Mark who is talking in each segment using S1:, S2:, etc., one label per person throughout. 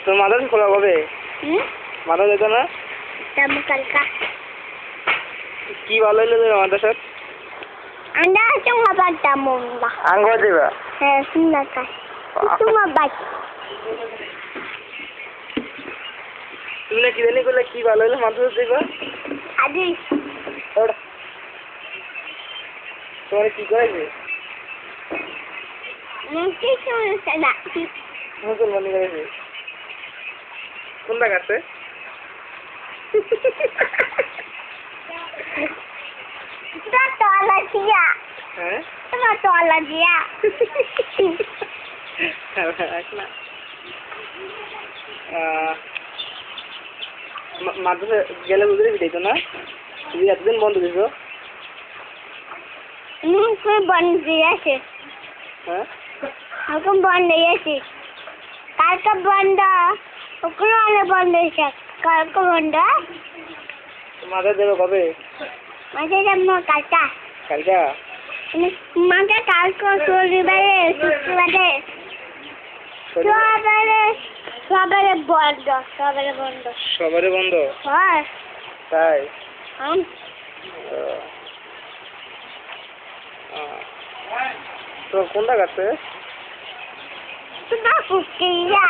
S1: তোর মাদ্রাসা খোলা কবে? মাদ্রাসা যেত না?
S2: কালকা
S1: কি ভালো হইলো তোর মাদ্রাসার?
S2: anda cuma baca mumba
S1: আঙ্গ দেবা
S2: silakan cuma baca
S1: তুমি না কি জানি করলে কি ভালো হইলো মাদ্রাসা দেখবা?
S2: hadis
S1: তোমার কি করেছে?
S2: mungkin cuma sana
S1: মুসলমানি করেছে কোনটা কাছে?
S2: kita tolak dia
S1: হ্যাঁ
S2: kita tolak dia
S1: আসনা মাদ্রাসা গেলে বুঝলে দিত না? তুমি এতদিন বন্ধ দিছো?
S2: mungkin bond dia sih
S1: হ্যাঁ
S2: aku bond dia sih kalka bond ukuran bond dia kalka bond
S1: মাদ্রাসা দেবে কবে?
S2: macam sama kalka
S1: কালকা
S2: maka kalka sore sore সবারে বন্ধ
S1: সবারে বন্ধ
S2: হয়
S1: তাই
S2: হুম
S1: তো কোনটা কাছে?
S2: সুদা ফুকিয়া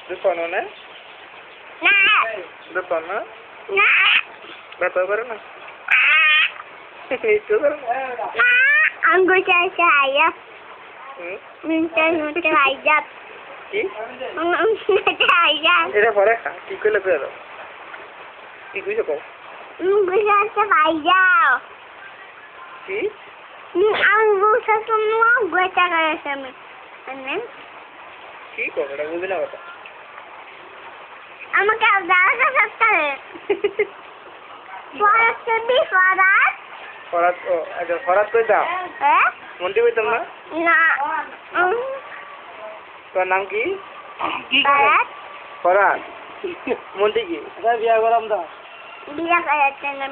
S1: দুটো না
S2: না
S1: দুটো না
S2: না
S1: ব্যথা করে না একটু করে না
S2: anggota saya minta hijab
S1: কি
S2: hijab
S1: এটা পরে খা কি করলে পেলো কি কইছো কও
S2: minta hijab
S1: কি
S2: anggota semua gue cakap sama anen
S1: কি করো এটা বুঝি না কথা
S2: আমাকে দাদা সপ্তাহে ফরাত ছবি ফরাত
S1: ফরাত ও আচ্ছা ফরাত কই দাও মন্টি কইতাম না
S2: না
S1: তোর নাম কি?
S2: ফরাত
S1: ফরাত মন্টি কি? বিয়া করাম দা
S2: বিয়া করাতে না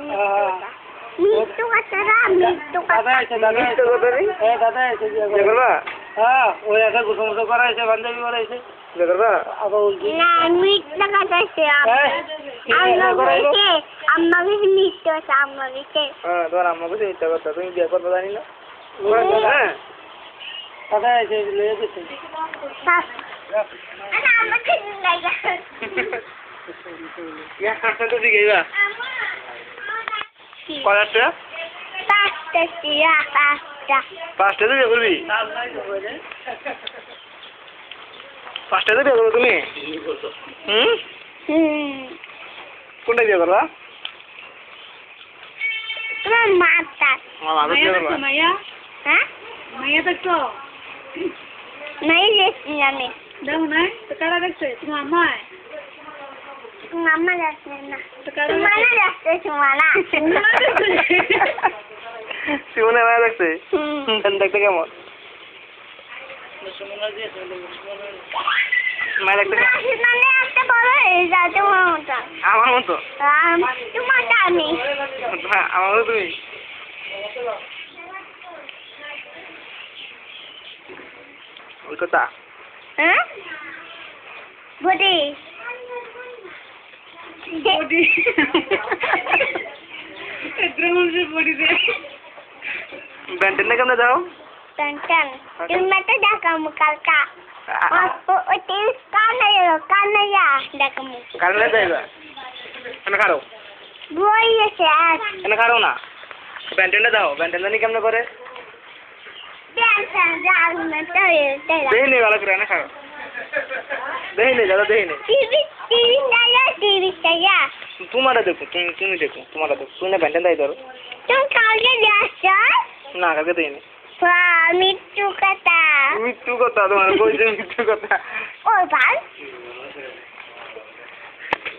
S2: মৃত্যু কথা মৃত্যু কথা
S1: মৃত্যু কথা রে দাদা এসে বিয়া করবা? হ্যাঁ ওই একটা গোসল করাইছে বান্ধবী করাইছে বিয়া করবা? আবার
S2: না মৃত্যু কথা সে আমাকে মৃত্যু আছে আমাকে
S1: হ্যাঁ তোমার আম্মাকে মিথ্যা কথা তুমি বিয়া করবা জানি না হ্যাঁ দাদা এসে লয়ে গেছে
S2: আমাকে লাগা
S1: ইয়া হাসতে তো দিগেবা কয়টা
S2: পাঁচটা টিয়া
S1: পাঁচটা তো বিয়ে করবি পাঁচটা তো বিয়ে করবো তুমি কোনটা বিয়ে করবা?
S2: তোমার মাতা
S1: মায়া
S2: হ্যাঁ
S3: মাইয়া দেখছো
S2: নাই দেখছি আমি
S3: দেখো নাই তো কারা দেখছে তোমার আম্মায়
S2: মামা যাচ্ছে না
S3: তো কারা
S2: সুমানা যাচ্ছে সুমানা
S1: সিমনে মায়া দেখছে দেখতে কেমন মায়া দেখতে
S2: সুমানে একটা বড় হয়ে যায় তোমার মতো
S1: আমার মতো
S2: তোমারটা আমি
S1: হ্যাঁ আমার মতো তুমি ওই কথা
S2: হ্যাঁ বডি
S3: বডি এত্র মানুষের বডি দে
S1: ব্যান্ডেন না কেমনে যাও
S2: টান তুমি তো দেখামু কালকা ও তিস কানাইয়া দেখামু
S1: কারণে যাইবা এনে খারো
S2: বই আছে আর
S1: এনে খারো না ব্যান্ডেনটা দাও ব্যান্ডেনটা নি কেমনে করে দেই নে ভালো করে এনে খারো দেই নে দাদা দেই নে
S2: টিভি চাইয়া
S1: তোমারে দেখো তুমি দেখো তোমারে দেখো তুমি ব্যান্ডেন দাই ধরো
S2: তুমি কালকে যাচ্ছ
S1: না কালকে দেই নে
S2: মৃত্যু কথা
S1: মৃত্যু কথা তোমার কইছে মৃত্যু কথা
S2: ও ভাই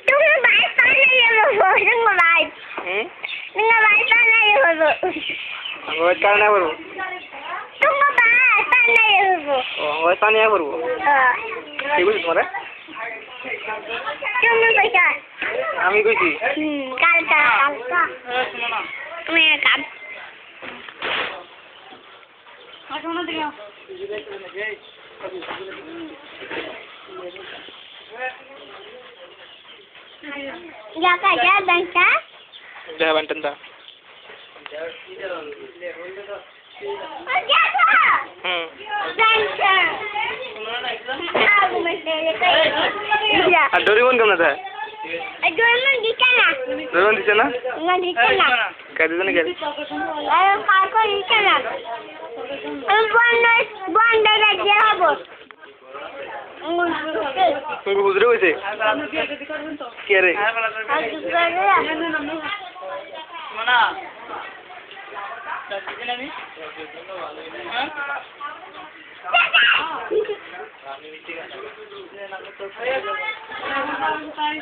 S2: তুমি ভাই পালে যাবো তুমি ভাই তুমি ভাই পালে যাবো
S1: ওই কারণে করবো
S2: তুমি ভাই পালে যাবো
S1: ও ওই পানিয়া করবো ঠিক আছে তোমারে
S2: তুমি কইছা
S1: আমি কইছি
S2: কালকা কাম
S3: আসো না দিকে
S2: Jaka dia bangsa.
S1: Dah banten dah.
S2: Oh jaka. Bangsa. Aku mesti lekar. Ya.
S1: আর ডরিমন কেমন আছে?
S2: Aduh emang di sana.
S1: ডরিমন দিছে না?
S2: Enggak di sana.
S1: কাটি জানি গেল।
S2: Ayo kakak di sana. Banda dia habis.
S1: তুমি বুঝরে হইছে? কে রে?
S2: Aku kerja.
S1: মনা। দিছেন আমি? হ্যাঁ? আমি মিটিং আছে। আমি তো
S3: Bye.